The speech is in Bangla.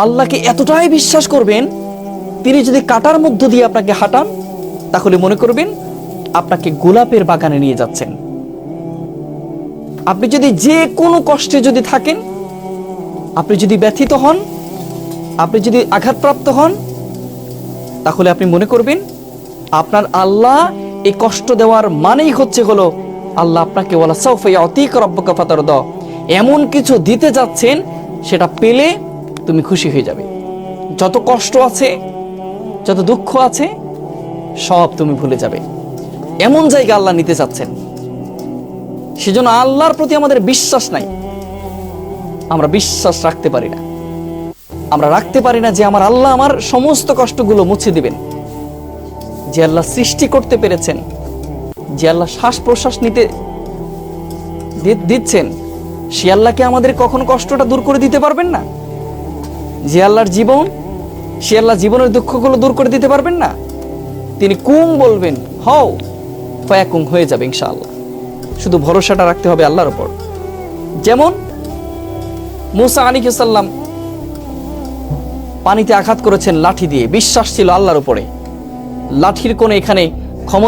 আল্লাহকে এতটাই বিশ্বাস করবেন, তিনি যদি কাঁটার মধ্য দিয়ে আপনাকে হাঁটান, তাহলে মনে করবেন আপনাকে গোলাপের বাগানে নিয়ে যাচ্ছেন। আপনি যদি যে কোনো কষ্টে যদি থাকেন, আপনি যদি ব্যথিত হন, আপনি যদি আঘাতপ্রাপ্ত হন, তাহলে আপনি মনে করবেন আপনার আল্লাহ এই কষ্ট দেওয়ার মানেই হলো আল্লাহ আপনাকে ওয়ালা সাউফা ইয়াতিকা রাব্বুকা ফাতারদা, এমন কিছু দিতে যাচ্ছেন সেটা পেলে তুমি খুশি হয়ে যাবে। যত কষ্ট আছে, যত দুঃখ আছে, সব তুমি ভুলে যাবে। এমন জায়গা আল্লাহ নিতে চাচ্ছেন। সেজন্য আল্লাহর প্রতি আমাদের বিশ্বাস নাই, আমরা বিশ্বাস রাখতে পারি না। আমরা রাখতে পারি না যে আমার আল্লাহ আমার সমস্ত কষ্টগুলো মুছে দিবেন। যে আল্লাহ সৃষ্টি করতে পেরেছেন, যে আল্লাহ শ্বাস প্রশ্বাস নিতে দিচ্ছেন, সে আল্লাহকে আমাদের কখনো কষ্টটা দূর করে দিতে পারবেন না? যে আল্লাহর জীবন, সে আল্লাহ জীবনের দুঃখগুলো দূর করে দিতে পারবেন না? তিনি কুম বলবেন, হও, ফায়াকুম, হয়ে যাবে ইনশাআল্লাহ। শুধু ভরসাটা রাখতে হবে আল্লাহর উপর। যেমন মুসা আলাইহিস সালাম পানিতে আঘাত করেছেন লাঠি দিয়ে, বিশ্বাস ছিল আল্লাহর উপরে। লাঠির কোনো এখানে ক্ষমতা